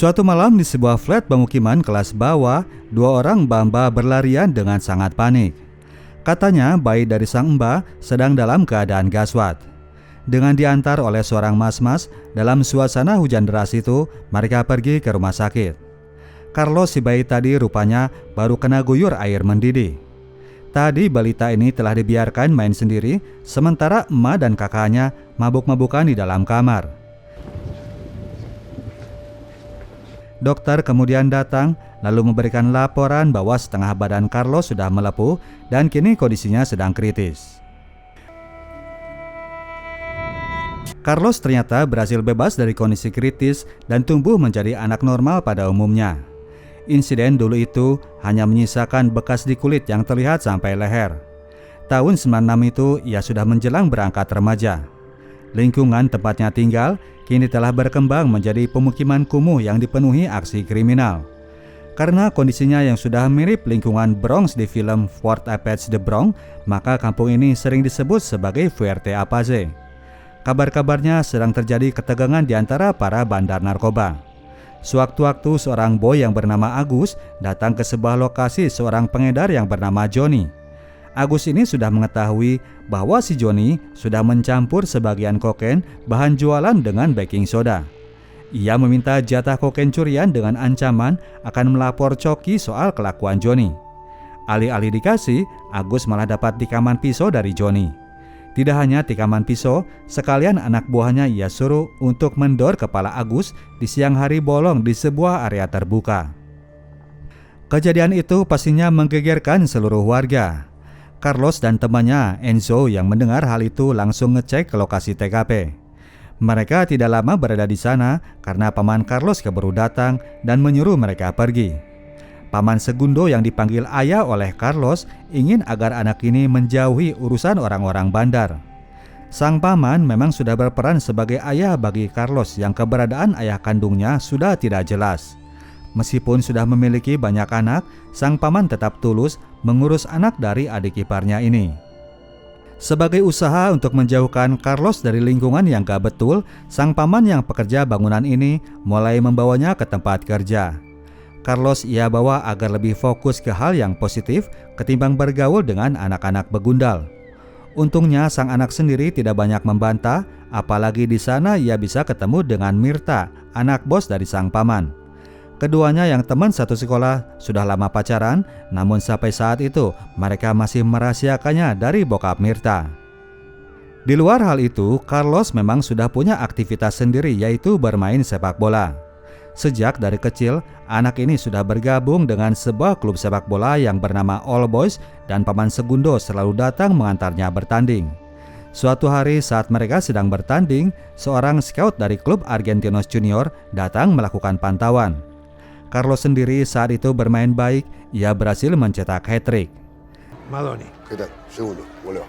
Suatu malam di sebuah flat pemukiman kelas bawah, dua orang mbah-mbah berlarian dengan sangat panik. Katanya bayi dari sang mbah sedang dalam keadaan gaswat. Dengan diantar oleh seorang mas-mas, dalam suasana hujan deras itu, mereka pergi ke rumah sakit. Carlos si bayi tadi rupanya baru kena guyur air mendidih. Tadi balita ini telah dibiarkan main sendiri, sementara emak dan kakaknya mabuk-mabukan di dalam kamar. Dokter kemudian datang lalu memberikan laporan bahwa setengah badan Carlos sudah melepuh dan kini kondisinya sedang kritis. Carlos ternyata berhasil bebas dari kondisi kritis dan tumbuh menjadi anak normal pada umumnya. Insiden dulu itu hanya menyisakan bekas di kulit yang terlihat sampai leher. Tahun 96 itu ia sudah menjelang berangkat remaja. Lingkungan tempatnya tinggal kini telah berkembang menjadi pemukiman kumuh yang dipenuhi aksi kriminal. Karena kondisinya yang sudah mirip lingkungan Bronx di film Fort Apache The Bronx, maka kampung ini sering disebut sebagai Fuerte Apache. Kabar-kabarnya sedang terjadi ketegangan di antara para bandar narkoba. Sewaktu-waktu seorang boy yang bernama Agus datang ke sebuah lokasi seorang pengedar yang bernama Johnny. Agus ini sudah mengetahui bahwa si Johnny sudah mencampur sebagian kokain bahan jualan dengan baking soda. Ia meminta jatah kokain curian dengan ancaman akan melapor Coki soal kelakuan Johnny. Alih-alih dikasih, Agus malah dapat tikaman pisau dari Johnny. Tidak hanya tikaman pisau, sekalian anak buahnya ia suruh untuk mendor kepala Agus di siang hari bolong di sebuah area terbuka. Kejadian itu pastinya menggegerkan seluruh warga. Carlos dan temannya Enzo yang mendengar hal itu langsung ngecek ke lokasi TKP. Mereka tidak lama berada di sana karena paman Carlos keburu datang dan menyuruh mereka pergi. Paman Segundo yang dipanggil ayah oleh Carlos ingin agar anak ini menjauhi urusan orang-orang bandar. Sang paman memang sudah berperan sebagai ayah bagi Carlos yang keberadaan ayah kandungnya sudah tidak jelas. Meskipun sudah memiliki banyak anak, sang paman tetap tulus mengurus anak dari adik iparnya ini. Sebagai usaha untuk menjauhkan Carlos dari lingkungan yang gak betul, sang paman yang pekerja bangunan ini mulai membawanya ke tempat kerja. Carlos ia bawa agar lebih fokus ke hal yang positif ketimbang bergaul dengan anak-anak begundal. Untungnya sang anak sendiri tidak banyak membantah, apalagi di sana ia bisa ketemu dengan Mirta, anak bos dari sang paman. Keduanya yang teman satu sekolah sudah lama pacaran, namun sampai saat itu mereka masih merahasiakannya dari bokap Mirta. Di luar hal itu, Carlos memang sudah punya aktivitas sendiri yaitu bermain sepak bola. Sejak dari kecil, anak ini sudah bergabung dengan sebuah klub sepak bola yang bernama All Boys dan paman Segundo selalu datang mengantarnya bertanding. Suatu hari saat mereka sedang bertanding, seorang scout dari klub Argentinos Junior datang melakukan pantauan. Carlos sendiri saat itu bermain baik, ia berhasil mencetak hat-trick. Madoni. Segundo, boleh.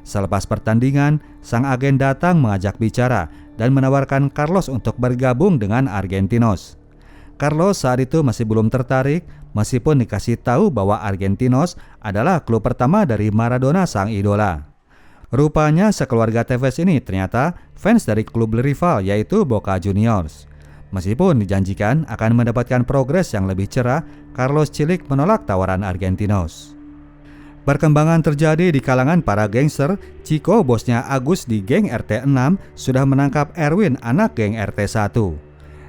Selepas pertandingan, sang agen datang mengajak bicara dan menawarkan Carlos untuk bergabung dengan Argentinos. Carlos saat itu masih belum tertarik, meskipun dikasih tahu bahwa Argentinos adalah klub pertama dari Maradona sang idola. Rupanya sekeluarga Tevez ini ternyata fans dari klub rival yaitu Boca Juniors. Meskipun dijanjikan akan mendapatkan progres yang lebih cerah, Carlos cilik menolak tawaran Argentinos. Perkembangan terjadi di kalangan para gangster. Chico, bosnya Agus di geng RT6, sudah menangkap Erwin, anak geng RT1.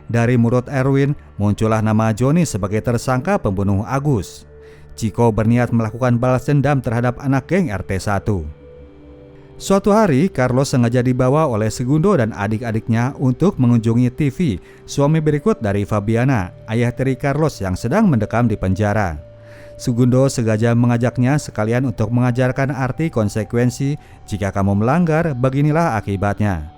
Dari mulut Erwin, muncullah nama Johnny sebagai tersangka pembunuh Agus. Chico berniat melakukan balas dendam terhadap anak geng RT1. Suatu hari, Carlos sengaja dibawa oleh Segundo dan adik-adiknya untuk mengunjungi TV, suami berikut dari Fabiana, ayah tiri Carlos yang sedang mendekam di penjara. Segundo sengaja mengajaknya sekalian untuk mengajarkan arti konsekuensi, jika kamu melanggar, beginilah akibatnya.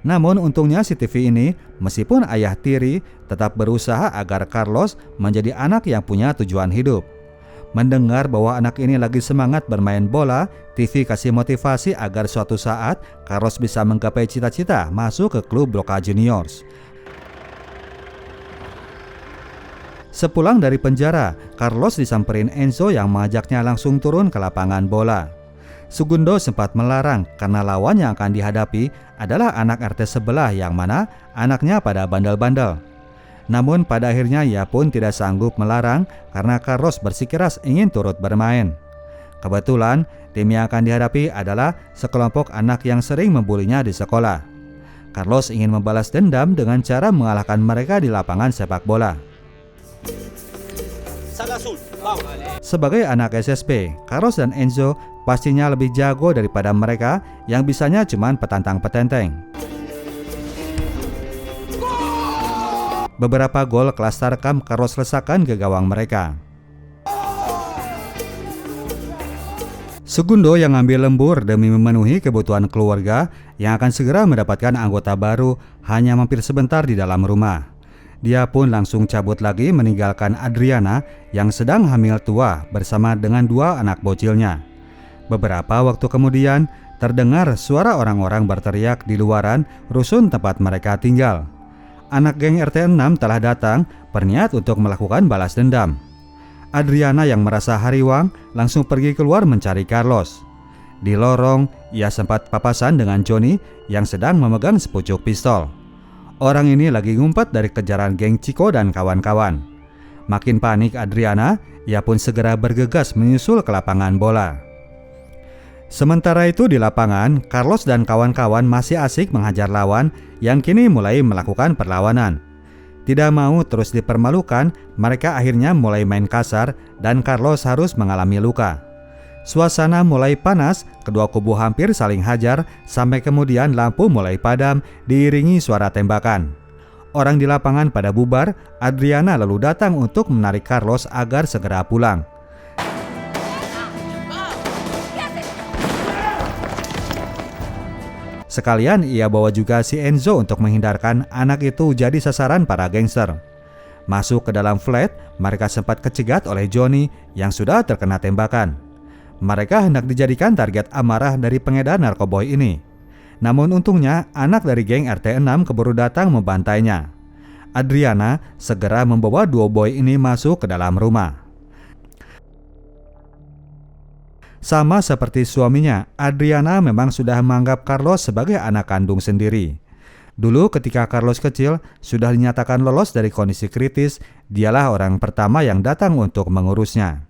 Namun untungnya si TV ini, meskipun ayah tiri, tetap berusaha agar Carlos menjadi anak yang punya tujuan hidup. Mendengar bahwa anak ini lagi semangat bermain bola, TV kasih motivasi agar suatu saat Carlos bisa menggapai cita-cita masuk ke klub Boca Juniors. Sepulang dari penjara, Carlos disamperin Enzo yang mengajaknya langsung turun ke lapangan bola. Segundo sempat melarang karena lawan yang akan dihadapi adalah anak RT sebelah yang mana anaknya pada bandel-bandel. Namun pada akhirnya ia pun tidak sanggup melarang karena Carlos bersikeras ingin turut bermain. Kebetulan tim yang akan dihadapi adalah sekelompok anak yang sering membulinya di sekolah. Carlos ingin membalas dendam dengan cara mengalahkan mereka di lapangan sepak bola. Sebagai anak SSB, Carlos dan Enzo pastinya lebih jago daripada mereka yang bisanya cuman petantang-petenteng. Beberapa gol kelas tarkam Carlos lesakan ke gawang mereka. Segundo yang ambil lembur demi memenuhi kebutuhan keluarga yang akan segera mendapatkan anggota baru hanya mampir sebentar di dalam rumah. Dia pun langsung cabut lagi meninggalkan Adriana yang sedang hamil tua bersama dengan 2 anak bocilnya. Beberapa waktu kemudian terdengar suara orang-orang berteriak di luaran rusun tempat mereka tinggal. Anak geng RT 6 telah datang berniat untuk melakukan balas dendam. Adriana yang merasa hariwang langsung pergi keluar mencari Carlos. Di lorong, ia sempat papasan dengan Johnny yang sedang memegang sepucuk pistol. Orang ini lagi ngumpet dari kejaran geng Chico dan kawan-kawan. Makin panik Adriana, ia pun segera bergegas menyusul ke lapangan bola. Sementara itu di lapangan, Carlos dan kawan-kawan masih asik menghajar lawan yang kini mulai melakukan perlawanan. Tidak mau terus dipermalukan, mereka akhirnya mulai main kasar dan Carlos harus mengalami luka. Suasana mulai panas, kedua kubu hampir saling hajar sampai kemudian lampu mulai padam diiringi suara tembakan. Orang di lapangan pada bubar, Adriana lalu datang untuk menarik Carlos agar segera pulang. Sekalian ia bawa juga si Enzo untuk menghindarkan anak itu jadi sasaran para gangster. Masuk ke dalam flat, mereka sempat kecegat oleh Johnny yang sudah terkena tembakan. Mereka hendak dijadikan target amarah dari pengedar narkoboy ini. Namun untungnya anak dari geng RT 6 keburu datang membantainya. Adriana segera membawa 2 boy ini masuk ke dalam rumah. Sama seperti suaminya, Adriana memang sudah menganggap Carlos sebagai anak kandung sendiri. Dulu ketika Carlos kecil sudah dinyatakan lolos dari kondisi kritis, dialah orang pertama yang datang untuk mengurusnya.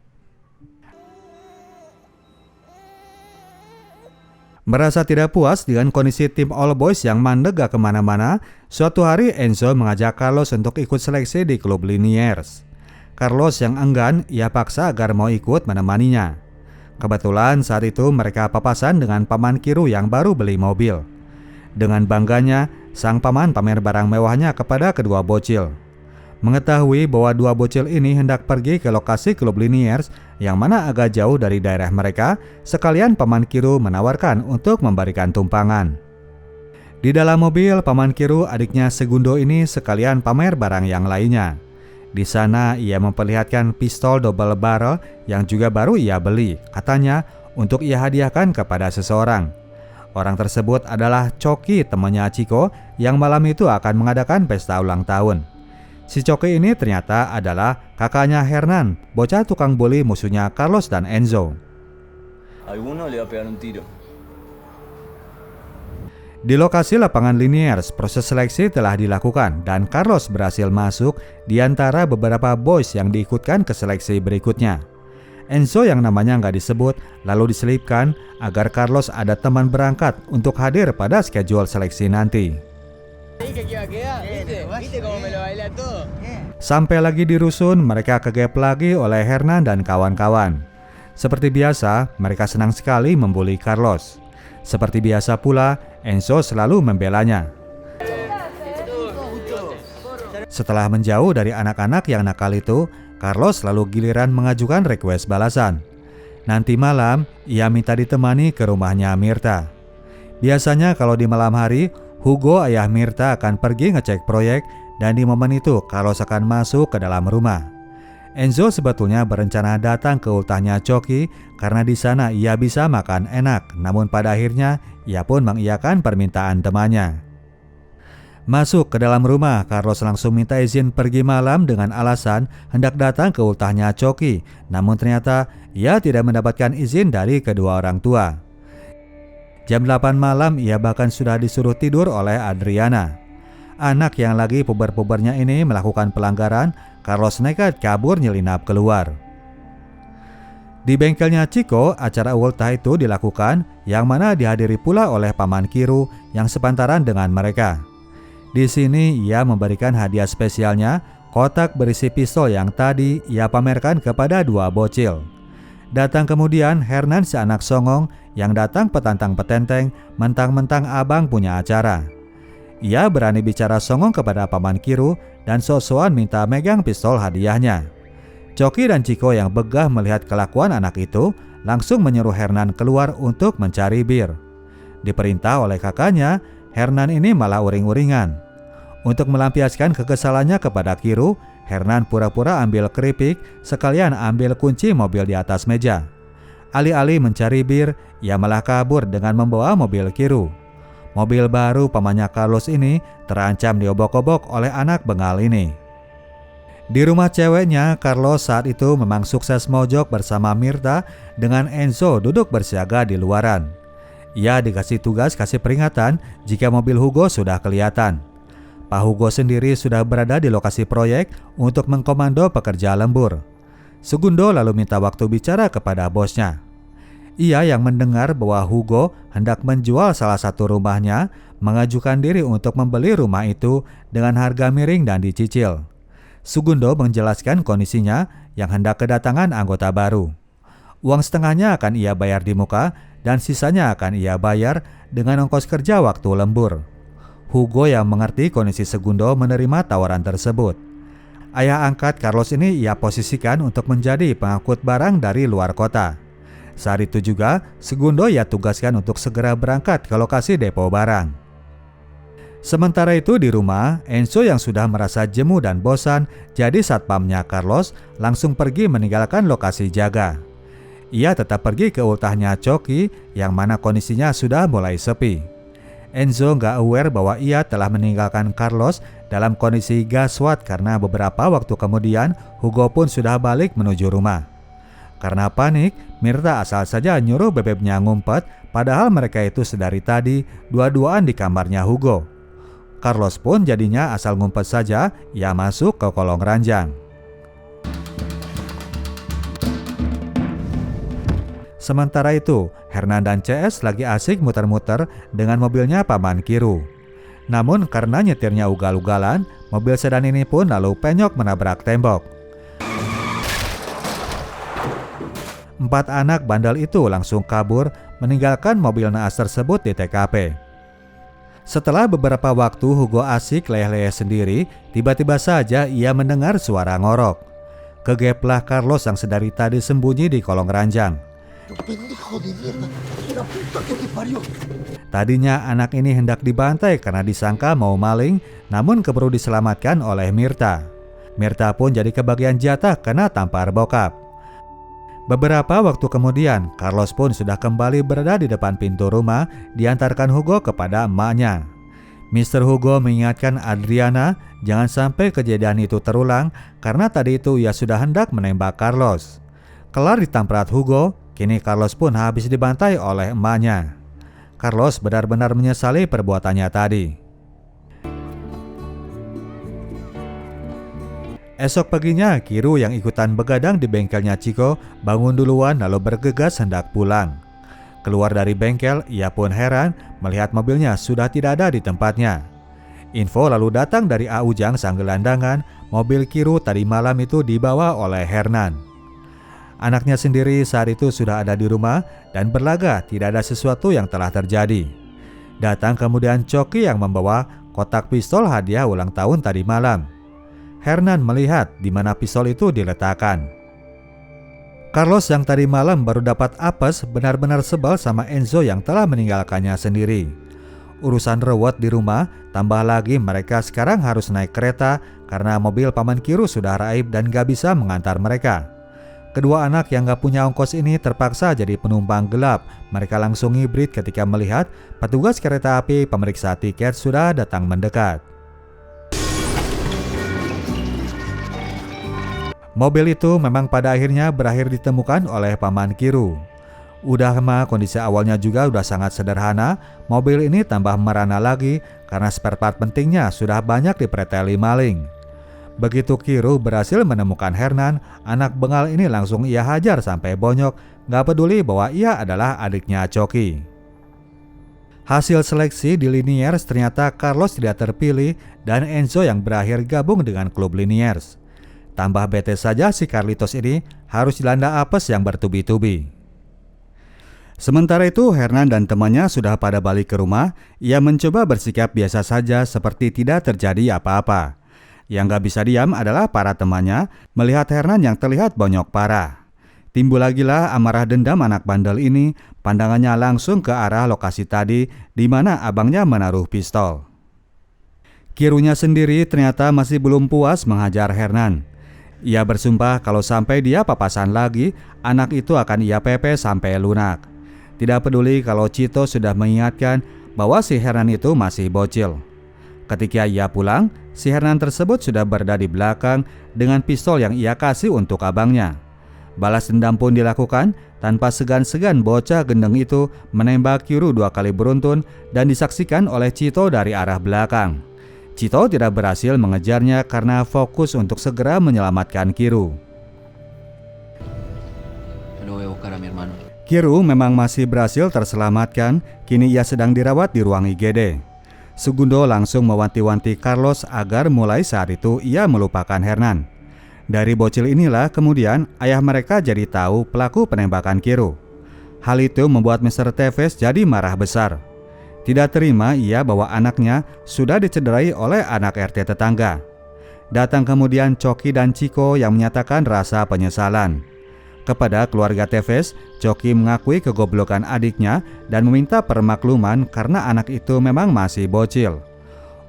Merasa tidak puas dengan kondisi tim All Boys yang mandek gak kemana-mana, suatu hari Enzo mengajak Carlos untuk ikut seleksi di klub Liniers. Carlos yang enggan, ia paksa agar mau ikut menemaninya. Kebetulan saat itu mereka papasan dengan paman Kiru yang baru beli mobil. Dengan bangganya, sang paman pamer barang mewahnya kepada kedua bocil. Mengetahui bahwa 2 bocil ini hendak pergi ke lokasi klub Liniers yang mana agak jauh dari daerah mereka, sekalian paman Kiru menawarkan untuk memberikan tumpangan. Di dalam mobil, paman Kiru adiknya Segundo ini sekalian pamer barang yang lainnya. Di sana ia memperlihatkan pistol double barrel yang juga baru ia beli, katanya untuk ia hadiahkan kepada seseorang. Orang tersebut adalah Coki, temannya Chico yang malam itu akan mengadakan pesta ulang tahun. Si Coki ini ternyata adalah kakaknya Hernan, bocah tukang bully musuhnya Carlos dan Enzo. Di lokasi lapangan Liniers, proses seleksi telah dilakukan dan Carlos berhasil masuk di antara beberapa boys yang diikutkan ke seleksi berikutnya. Enzo yang namanya nggak disebut lalu diselipkan agar Carlos ada teman berangkat untuk hadir pada schedule seleksi nanti. Sampai lagi di rusun, mereka kegep lagi oleh Hernan dan kawan-kawan. Seperti biasa, mereka senang sekali membuli Carlos. Seperti biasa pula, Enzo selalu membelanya. Setelah menjauh dari anak-anak yang nakal itu, Carlos lalu giliran mengajukan request balasan. Nanti malam, ia minta ditemani ke rumahnya Mirta. Biasanya kalau di malam hari, Hugo ayah Mirta akan pergi ngecek proyek dan di momen itu Carlos akan masuk ke dalam rumah. Enzo sebetulnya berencana datang ke ultahnya Coki karena di sana ia bisa makan enak, namun pada akhirnya ia pun mengiyakan permintaan temannya. Masuk ke dalam rumah, Carlos langsung minta izin pergi malam dengan alasan hendak datang ke ultahnya Coki, namun ternyata ia tidak mendapatkan izin dari kedua orang tua. Jam 8 malam ia bahkan sudah disuruh tidur oleh Adriana. Anak yang lagi puber-pubernya ini melakukan pelanggaran, Carlos nekat kabur nyelinap keluar. Di bengkelnya Chico, acara ultah itu dilakukan yang mana dihadiri pula oleh paman Kiru yang sepantaran dengan mereka. Di sini ia memberikan hadiah spesialnya, kotak berisi pistol yang tadi ia pamerkan kepada dua bocil. Datang kemudian Hernan si anak songong yang datang petantang petenteng mentang-mentang abang punya acara. Ia berani bicara songong kepada paman Kiru dan sok-sokan minta megang pistol hadiahnya. Coki dan Chico yang begah melihat kelakuan anak itu langsung menyuruh Hernan keluar untuk mencari bir. Diperintah oleh kakaknya, Hernan ini malah uring-uringan. Untuk melampiaskan kekesalannya kepada Kiru, Hernan pura-pura ambil keripik sekalian ambil kunci mobil di atas meja. Alih-alih mencari bir, ia malah kabur dengan membawa mobil Kiru. Mobil baru pamannya Carlos ini terancam diobok-obok oleh anak bengal ini. Di rumah ceweknya, Carlos saat itu memang sukses mojok bersama Mirta dengan Enzo duduk bersiaga di luaran. Ia dikasih tugas kasih peringatan jika mobil Hugo sudah kelihatan. Pak Hugo sendiri sudah berada di lokasi proyek untuk mengkomando pekerja lembur. Segundo lalu minta waktu bicara kepada bosnya. Ia yang mendengar bahwa Hugo hendak menjual salah satu rumahnya, mengajukan diri untuk membeli rumah itu dengan harga miring dan dicicil. Segundo menjelaskan kondisinya yang hendak kedatangan anggota baru. Uang setengahnya akan ia bayar di muka dan sisanya akan ia bayar dengan ongkos kerja waktu lembur. Hugo yang mengerti kondisi Segundo menerima tawaran tersebut. Ayah angkat Carlos ini ia posisikan untuk menjadi pengangkut barang dari luar kota. Saat itu juga Segundo ia tugaskan untuk segera berangkat ke lokasi depo barang. Sementara itu di rumah, Enzo yang sudah merasa jemu dan bosan jadi satpamnya Carlos langsung pergi meninggalkan lokasi jaga. Ia tetap pergi ke ultahnya Coki yang mana kondisinya sudah mulai sepi. Enzo nggak aware bahwa ia telah meninggalkan Carlos dalam kondisi gaswat karena beberapa waktu kemudian Hugo pun sudah balik menuju rumah. Karena panik, Mirta asal saja nyuruh bebeknya ngumpet padahal mereka itu sedari tadi dua-duaan di kamarnya Hugo. Carlos pun jadinya asal ngumpet saja, ia masuk ke kolong ranjang. Sementara itu, Hernan dan CS lagi asik muter-muter dengan mobilnya paman Kiru. Namun karena nyetirnya ugal-ugalan, mobil sedan ini pun lalu penyok menabrak tembok. 4 anak bandel itu langsung kabur meninggalkan mobil naas tersebut di TKP. Setelah beberapa waktu Hugo asik leleh-leleh sendiri, tiba-tiba saja ia mendengar suara ngorok. Kegeplah Carlos yang sedari tadi sembunyi di kolong ranjang. Tadinya anak ini hendak dibantai karena disangka mau maling, namun keburu diselamatkan oleh Mirta. Mirta pun jadi kebagian jatah kena tampar bokap. Beberapa waktu kemudian, Carlos pun sudah kembali berada di depan pintu rumah, diantarkan Hugo kepada emaknya. Mr. Hugo mengingatkan Adriana jangan sampai kejadian itu terulang karena tadi itu ia sudah hendak menembak Carlos. Kelar ditamprat Hugo, kini Carlos pun habis dibantai oleh emaknya. Carlos benar-benar menyesali perbuatannya tadi. Esok paginya, Kiru yang ikutan begadang di bengkelnya Chico bangun duluan lalu bergegas hendak pulang. Keluar dari bengkel, ia pun heran melihat mobilnya sudah tidak ada di tempatnya. Info lalu datang dari Aujang sang gelandangan, mobil Kiru tadi malam itu dibawa oleh Hernan. Anaknya sendiri saat itu sudah ada di rumah dan berlaga tidak ada sesuatu yang telah terjadi. Datang kemudian Coki yang membawa kotak pistol hadiah ulang tahun tadi malam. Hernan melihat di mana pistol itu diletakkan. Carlos yang tadi malam baru dapat apes benar-benar sebal sama Enzo yang telah meninggalkannya sendiri. Urusan rewot di rumah, tambah lagi mereka sekarang harus naik kereta karena mobil paman Kiru sudah raib dan gak bisa mengantar mereka. Kedua anak yang gak punya ongkos ini terpaksa jadi penumpang gelap. Mereka langsung hibrid ketika melihat petugas kereta api pemeriksa tiket sudah datang mendekat. Mobil itu memang pada akhirnya berakhir ditemukan oleh paman Kiru. Udah mah kondisi awalnya juga udah sangat sederhana, mobil ini tambah merana lagi karena spare part pentingnya sudah banyak dipreteli maling. Begitu Kiru berhasil menemukan Hernan, anak bengal ini langsung ia hajar sampai bonyok, gak peduli bahwa ia adalah adiknya Coki. Hasil seleksi di Liniers ternyata Carlos tidak terpilih dan Enzo yang berakhir gabung dengan klub Liniers. Tambah bete saja si Carlitos ini harus dilanda apes yang bertubi-tubi. Sementara itu Hernan dan temannya sudah pada balik ke rumah. Ia mencoba bersikap biasa saja seperti tidak terjadi apa-apa. Yang gak bisa diam adalah para temannya melihat Hernan yang terlihat bonyok parah. Timbul lagilah amarah dendam anak bandel ini. Pandangannya langsung ke arah lokasi tadi di mana abangnya menaruh pistol. Kirunya sendiri ternyata masih belum puas menghajar Hernan. Ia bersumpah kalau sampai dia papasan lagi, anak itu akan ia pepe sampai lunak. Tidak peduli kalau Cito sudah mengingatkan bahwa si Hernan itu masih bocil. Ketika ia pulang, si Hernan tersebut sudah berada di belakang dengan pistol yang ia kasih untuk abangnya. Balas dendam pun dilakukan, tanpa segan-segan bocah gendeng itu menembak Kiru 2 kali beruntun dan disaksikan oleh Cito dari arah belakang. Cito tidak berhasil mengejarnya karena fokus untuk segera menyelamatkan Kiru. Kiru memang masih berhasil terselamatkan, kini ia sedang dirawat di ruang IGD. Segundo langsung mewanti-wanti Carlos agar mulai saat itu ia melupakan Hernan. Dari bocil inilah kemudian ayah mereka jadi tahu pelaku penembakan Kiru. Hal itu membuat Mr. Tevez jadi marah besar. Tidak terima ia bahwa anaknya sudah dicederai oleh anak RT tetangga. Datang kemudian Coki dan Chico yang menyatakan rasa penyesalan. Kepada keluarga Tevez, Coki mengakui kegoblokan adiknya dan meminta permakluman karena anak itu memang masih bocil.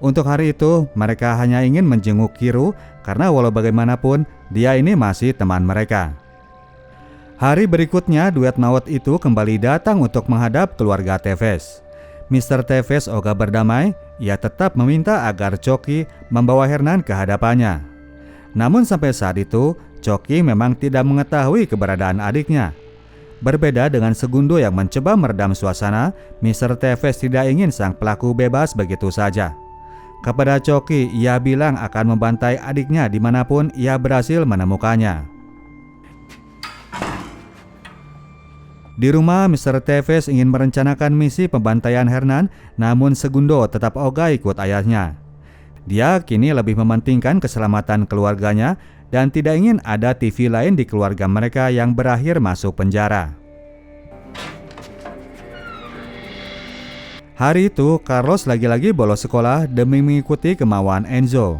Untuk hari itu, mereka hanya ingin menjenguk Kiru karena walau bagaimanapun, dia ini masih teman mereka. Hari berikutnya, duet maut itu kembali datang untuk menghadap keluarga Tevez. Mr. Tevez ogah berdamai, ia tetap meminta agar Coki membawa Hernan ke hadapannya. Namun sampai saat itu, Coki memang tidak mengetahui keberadaan adiknya. Berbeda dengan Segundo yang mencoba meredam suasana, Mr. Tevez tidak ingin sang pelaku bebas begitu saja. Kepada Coki, ia bilang akan membantai adiknya dimanapun ia berhasil menemukannya. Di rumah, Mr. Tevez ingin merencanakan misi pembantaian Hernan, namun Segundo tetap ogah ikut ayahnya. Dia kini lebih mementingkan keselamatan keluarganya dan tidak ingin ada TV lain di keluarga mereka yang berakhir masuk penjara. Hari itu, Carlos lagi-lagi bolos sekolah demi mengikuti kemauan Enzo.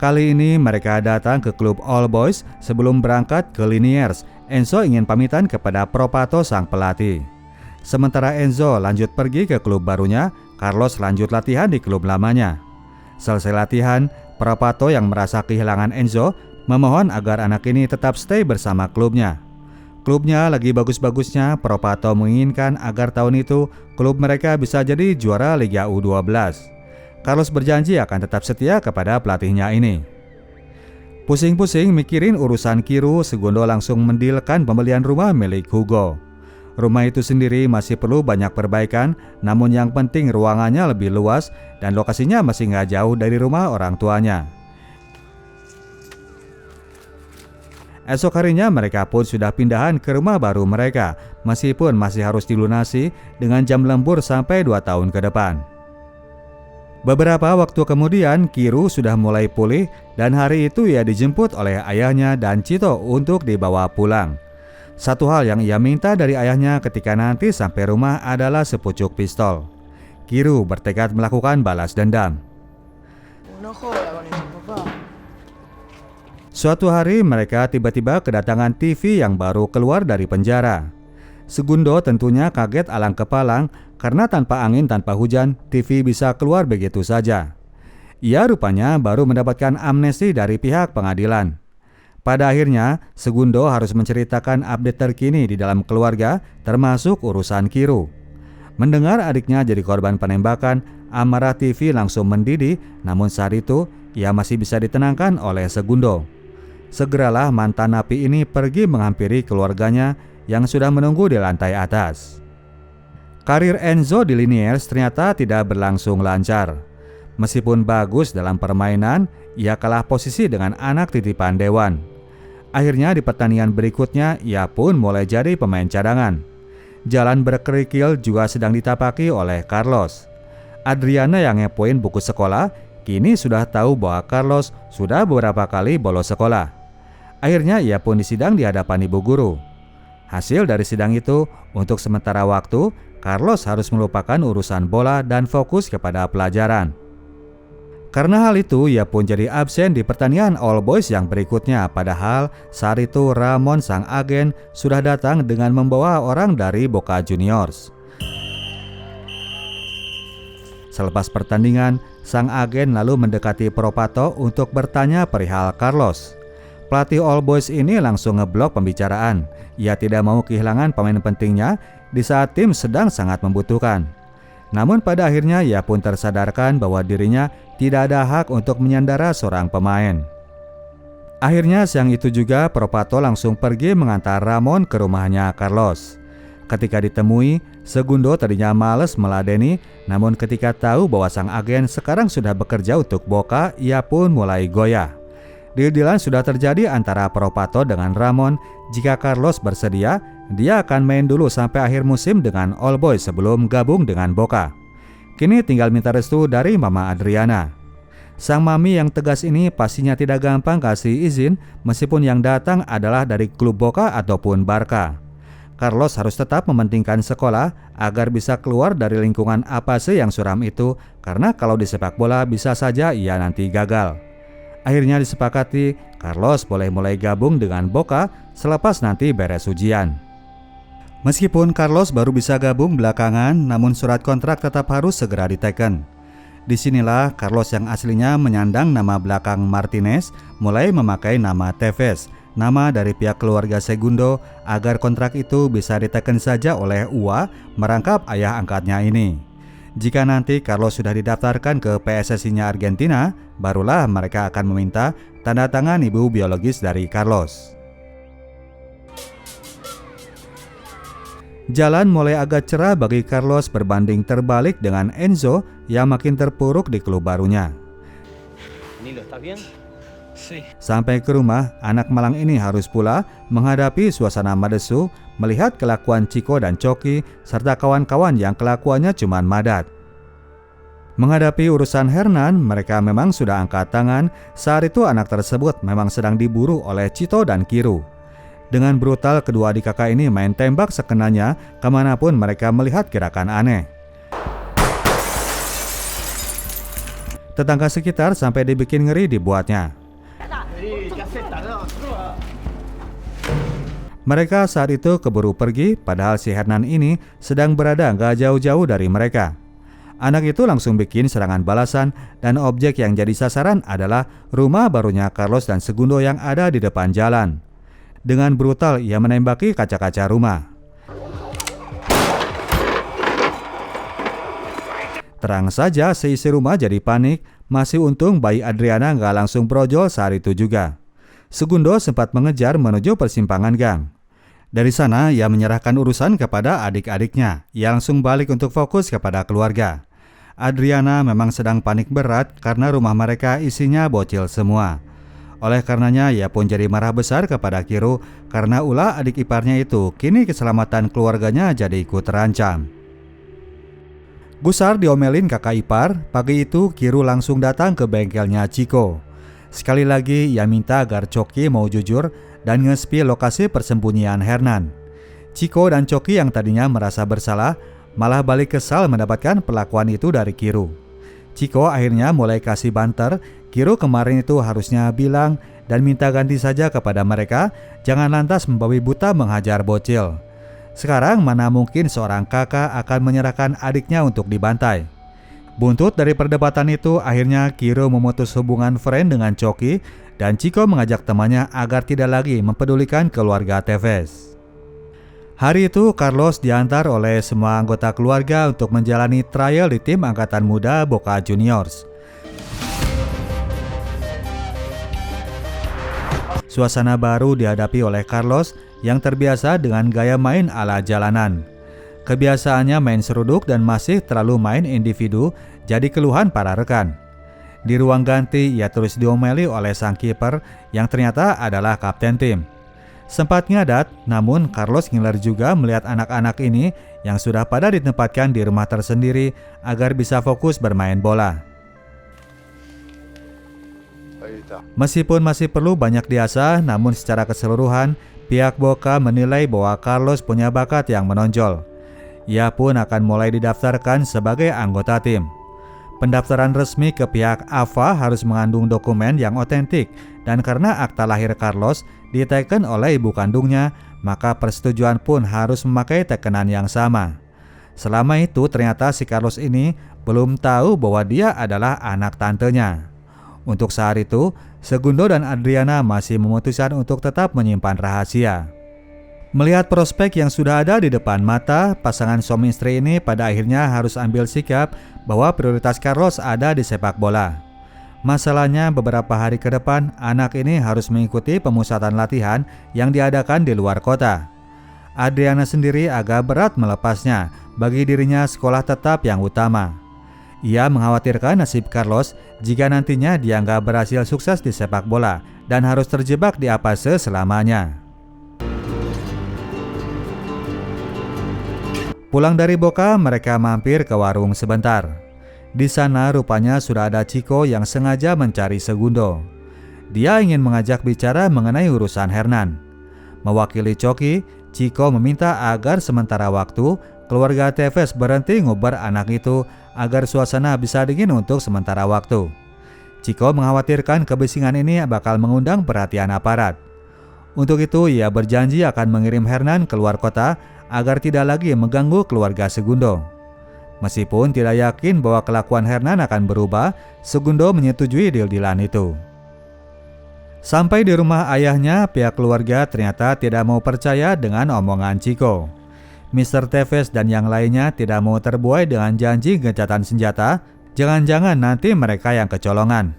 Kali ini mereka datang ke klub All Boys sebelum berangkat ke Liniers. Enzo ingin pamitan kepada Propato sang pelatih. Sementara Enzo lanjut pergi ke klub barunya, Carlos lanjut latihan di klub lamanya. Selesai latihan, Propato yang merasa kehilangan Enzo memohon agar anak ini tetap stay bersama klubnya. Klubnya lagi bagus-bagusnya, Propato menginginkan agar tahun itu klub mereka bisa jadi juara Liga U12. Carlos berjanji akan tetap setia kepada pelatihnya ini. Pusing-pusing mikirin urusan Kiru, Segundo langsung mendilkan pembelian rumah milik Hugo. Rumah itu sendiri masih perlu banyak perbaikan, namun yang penting ruangannya lebih luas dan lokasinya masih nggak jauh dari rumah orang tuanya. Esok harinya mereka pun sudah pindahan ke rumah baru mereka, meskipun masih harus dilunasi dengan jam lembur sampai 2 tahun ke depan. Beberapa waktu kemudian Kiru sudah mulai pulih dan hari itu ia dijemput oleh ayahnya dan Cito untuk dibawa pulang. Satu hal yang ia minta dari ayahnya ketika nanti sampai rumah adalah sepucuk pistol. Kiru bertekad melakukan balas dendam. Suatu hari mereka tiba-tiba kedatangan TV yang baru keluar dari penjara. Segundo tentunya kaget alang kepalang karena tanpa angin tanpa hujan TV bisa keluar begitu saja. Ia rupanya baru mendapatkan amnesti dari pihak pengadilan. Pada akhirnya Segundo harus menceritakan update terkini di dalam keluarga termasuk urusan Kiru. Mendengar adiknya jadi korban penembakan, amarah TV langsung mendidih, namun saat itu ia masih bisa ditenangkan oleh Segundo. Segeralah mantan napi ini pergi menghampiri keluarganya yang sudah menunggu di lantai atas. Karir Enzo di Liniers ternyata tidak berlangsung lancar. Meskipun bagus dalam permainan, ia kalah posisi dengan anak titipan Dewan. Akhirnya di pertandingan berikutnya, ia pun mulai jadi pemain cadangan. Jalan berkerikil juga sedang ditapaki oleh Carlos. Adriana yang ngepoin buku sekolah, kini sudah tahu bahwa Carlos sudah beberapa kali bolos sekolah. Akhirnya ia pun disidang di hadapan ibu guru. Hasil dari sidang itu, untuk sementara waktu, Carlos harus melupakan urusan bola dan fokus kepada pelajaran. Karena hal itu, ia pun jadi absen di pertandingan All Boys yang berikutnya. Padahal saat itu Ramon sang agen sudah datang dengan membawa orang dari Boca Juniors. Selepas pertandingan, sang agen lalu mendekati Propato untuk bertanya perihal Carlos. Pelatih All Boys ini langsung ngeblok pembicaraan. Ia tidak mau kehilangan pemain pentingnya di saat tim sedang sangat membutuhkan. Namun pada akhirnya ia pun tersadarkan bahwa dirinya tidak ada hak untuk menyandara seorang pemain. Akhirnya siang itu juga Propato langsung pergi mengantar Ramon ke rumahnya Carlos. Ketika ditemui, Segundo tadinya males meladeni, namun ketika tahu bahwa sang agen sekarang sudah bekerja untuk Boca, ia pun mulai goyah. Deal-dealan sudah terjadi antara Propato dengan Ramon. Jika Carlos bersedia, dia akan main dulu sampai akhir musim dengan All Boys sebelum gabung dengan Boca. Kini tinggal minta restu dari Mama Adriana. Sang mami yang tegas ini pastinya tidak gampang kasih izin meskipun yang datang adalah dari klub Boca ataupun Barca. Carlos harus tetap mementingkan sekolah agar bisa keluar dari lingkungan apase yang suram itu, karena kalau di sepak bola bisa saja ia nanti gagal. Akhirnya disepakati Carlos boleh mulai gabung dengan Boca selepas nanti beres ujian. Meskipun Carlos baru bisa gabung belakangan, namun surat kontrak tetap harus segera diteken. Disinilah Carlos yang aslinya menyandang nama belakang Martinez mulai memakai nama Tevez, nama dari pihak keluarga Segundo, agar kontrak itu bisa diteken saja oleh UA merangkap ayah angkatnya ini. Jika nanti Carlos sudah didaftarkan ke PSSI-nya Argentina, barulah mereka akan meminta tanda tangan ibu biologis dari Carlos. Jalan mulai agak cerah bagi Carlos berbanding terbalik dengan Enzo yang makin terpuruk di klub barunya. Sampai ke rumah, anak malang ini harus pula menghadapi suasana madesu melihat kelakuan Chico dan Coki serta kawan-kawan yang kelakuannya cuman madat. Menghadapi urusan Hernan, mereka memang sudah angkat tangan. Saat itu anak tersebut memang sedang diburu oleh Cito dan Kiru. Dengan brutal, kedua adik kakak ini main tembak sekenanya kemanapun mereka melihat gerakan aneh. Tetangga sekitar sampai dibikin ngeri dibuatnya. Mereka saat itu keburu pergi, padahal si Hernan ini sedang berada gak jauh-jauh dari mereka. Anak itu langsung bikin serangan balasan, dan objek yang jadi sasaran adalah rumah barunya Carlos dan Segundo yang ada di depan jalan. Dengan brutal ia menembaki kaca-kaca rumah. Terang saja seisi rumah jadi panik. Masih untung bayi Adriana gak langsung brojol saat itu juga. Segundo sempat mengejar menuju persimpangan gang. Dari sana ia menyerahkan urusan kepada adik-adiknya. Ia langsung balik untuk fokus kepada keluarga. Adriana memang sedang panik berat karena rumah mereka isinya bocil semua. Oleh karenanya ia pun jadi marah besar kepada Kiru karena ulah adik iparnya itu kini keselamatan keluarganya jadi ikut terancam. Gusar diomelin kakak ipar. Pagi itu Kiru langsung datang ke bengkelnya Chico. Sekali lagi ia minta agar Coki mau jujur dan nge-spill lokasi persembunyian Hernan. Chico dan Coki yang tadinya merasa bersalah malah balik kesal mendapatkan perlakuan itu dari Kiru. Chico akhirnya mulai kasih banter. Kiru kemarin itu harusnya bilang dan minta ganti saja kepada mereka, jangan lantas membabi buta menghajar bocil. Sekarang mana mungkin seorang kakak akan menyerahkan adiknya untuk dibantai. Buntut dari perdebatan itu, akhirnya Kiru memutus hubungan friend dengan Coki dan Chico mengajak temannya agar tidak lagi mempedulikan keluarga Tevez. Hari itu Carlos diantar oleh semua anggota keluarga untuk menjalani trial di tim angkatan muda Boca Juniors. Suasana baru dihadapi oleh Carlos yang terbiasa dengan gaya main ala jalanan. Kebiasaannya main seruduk dan masih terlalu main individu jadi keluhan para rekan. Di ruang ganti ia terus diomeli oleh sang kiper yang ternyata adalah kapten tim. Sempat ngadat, namun Carlos ngiler juga melihat anak-anak ini yang sudah pada ditempatkan di rumah tersendiri agar bisa fokus bermain bola. Meskipun masih perlu banyak diasah, namun secara keseluruhan pihak Boca menilai bahwa Carlos punya bakat yang menonjol. Ia pun akan mulai didaftarkan sebagai anggota tim. Pendaftaran resmi ke pihak AFA harus mengandung dokumen yang otentik, dan karena akta lahir Carlos diteken oleh ibu kandungnya, maka persetujuan pun harus memakai tekenan yang sama. Selama itu ternyata si Carlos ini belum tahu bahwa dia adalah anak tantenya. Untuk saat itu, Segundo dan Adriana masih memutuskan untuk tetap menyimpan rahasia. Melihat prospek yang sudah ada di depan mata, pasangan suami istri ini pada akhirnya harus ambil sikap bahwa prioritas Carlos ada di sepak bola. Masalahnya beberapa hari ke depan, anak ini harus mengikuti pemusatan latihan yang diadakan di luar kota. Adriana sendiri agak berat melepasnya, bagi dirinya sekolah tetap yang utama. Ia mengkhawatirkan nasib Carlos jika nantinya dia nggak berhasil sukses di sepak bola dan harus terjebak di apase selamanya. Pulang dari Boca, mereka mampir ke warung sebentar. Di sana rupanya sudah ada Chico yang sengaja mencari Segundo. Dia ingin mengajak bicara mengenai urusan Hernan. Mewakili Coki, Chico meminta agar sementara waktu keluarga Tevez berhenti ngubar anak itu agar suasana bisa dingin untuk sementara waktu. Chico mengkhawatirkan kebisingan ini bakal mengundang perhatian aparat. Untuk itu ia berjanji akan mengirim Hernan keluar kota agar tidak lagi mengganggu keluarga Segundo. Meskipun tidak yakin bahwa kelakuan Hernan akan berubah, Segundo menyetujui deal-dealan itu. Sampai di rumah ayahnya, pihak keluarga ternyata tidak mau percaya dengan omongan Chico. Mr. Tevez dan yang lainnya tidak mau terbuai dengan janji gencatan senjata, jangan-jangan nanti mereka yang kecolongan.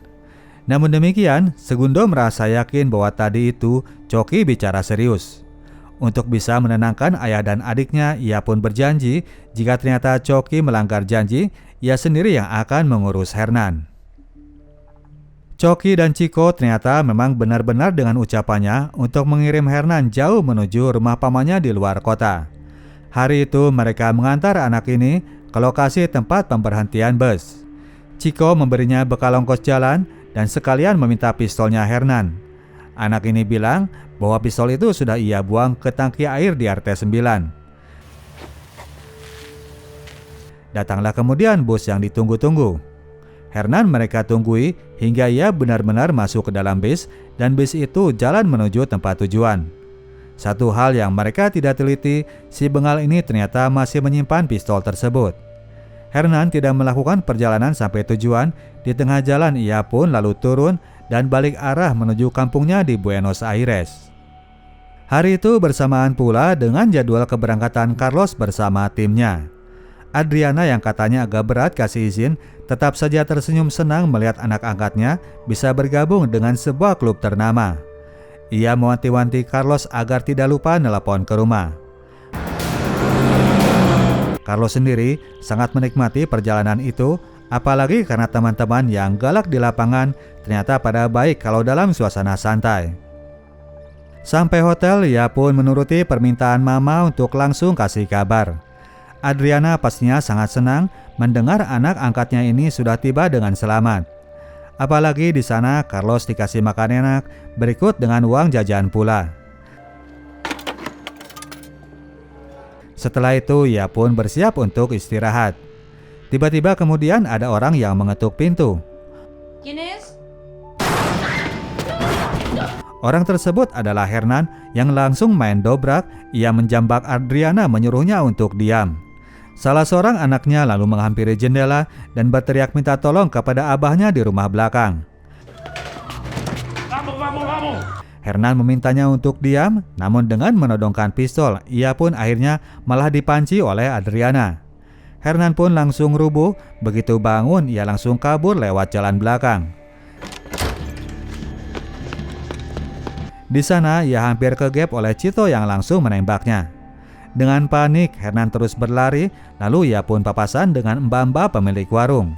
Namun demikian, Segundo merasa yakin bahwa tadi itu Coki bicara serius. Untuk bisa menenangkan ayah dan adiknya, ia pun berjanji jika ternyata Coki melanggar janji, ia sendiri yang akan mengurus Hernan. Coki dan Chico ternyata memang benar-benar dengan ucapannya untuk mengirim Hernan jauh menuju rumah pamannya di luar kota. Hari itu mereka mengantar anak ini ke lokasi tempat pemberhentian bus. Chico memberinya bekal ongkos jalan dan sekalian meminta pistolnya Hernan. Anak ini bilang bahwa pistol itu sudah ia buang ke tangki air di RT 9. Datanglah kemudian bus yang ditunggu-tunggu. Hernan mereka tunggui hingga ia benar-benar masuk ke dalam bis dan bis itu jalan menuju tempat tujuan. Satu hal yang mereka tidak teliti, si bengal ini ternyata masih menyimpan pistol tersebut. Hernan tidak melakukan perjalanan sampai tujuan, di tengah jalan ia pun lalu turun dan balik arah menuju kampungnya di Buenos Aires. Hari itu bersamaan pula dengan jadwal keberangkatan Carlos bersama timnya. Adriana yang katanya agak berat kasih izin, tetap saja tersenyum senang melihat anak angkatnya bisa bergabung dengan sebuah klub ternama. Ia mewanti-wanti Carlos agar tidak lupa nelpon ke rumah. Carlos sendiri sangat menikmati perjalanan itu, apalagi karena teman-teman yang galak di lapangan ternyata pada baik kalau dalam suasana santai. Sampai hotel, ia pun menuruti permintaan mama untuk langsung kasih kabar. Adriana pastinya sangat senang mendengar anak angkatnya ini sudah tiba dengan selamat. Apalagi di sana Carlos dikasih makan enak, berikut dengan uang jajan pula. Setelah itu ia pun bersiap untuk istirahat. Tiba-tiba kemudian ada orang yang mengetuk pintu. ¿Quién es? Orang tersebut adalah Hernan yang langsung main dobrak. Ia menjambak Adriana menyuruhnya untuk diam. Salah seorang anaknya lalu menghampiri jendela dan berteriak minta tolong kepada abahnya di rumah belakang. Hernan memintanya untuk diam, namun dengan menodongkan pistol, ia pun akhirnya malah dipanci oleh Adriana. Hernan pun langsung rubuh, begitu bangun ia langsung kabur lewat jalan belakang. Di sana ia hampir kegep oleh Cito yang langsung menembaknya. Dengan panik, Hernan terus berlari, lalu ia pun papasan dengan Mbamba pemilik warung.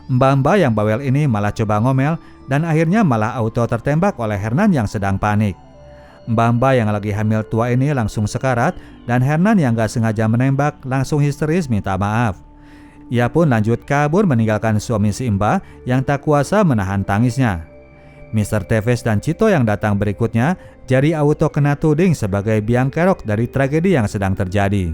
Mbamba yang bawel ini malah coba ngomel dan akhirnya malah auto tertembak oleh Hernan yang sedang panik. Mbamba yang lagi hamil tua ini langsung sekarat dan Hernan yang gak sengaja menembak langsung histeris minta maaf. Ia pun lanjut kabur meninggalkan suami si Mbah yang tak kuasa menahan tangisnya. Mr. Teves dan Cito yang datang berikutnya jadi auto kena tuding sebagai biang kerok dari tragedi yang sedang terjadi.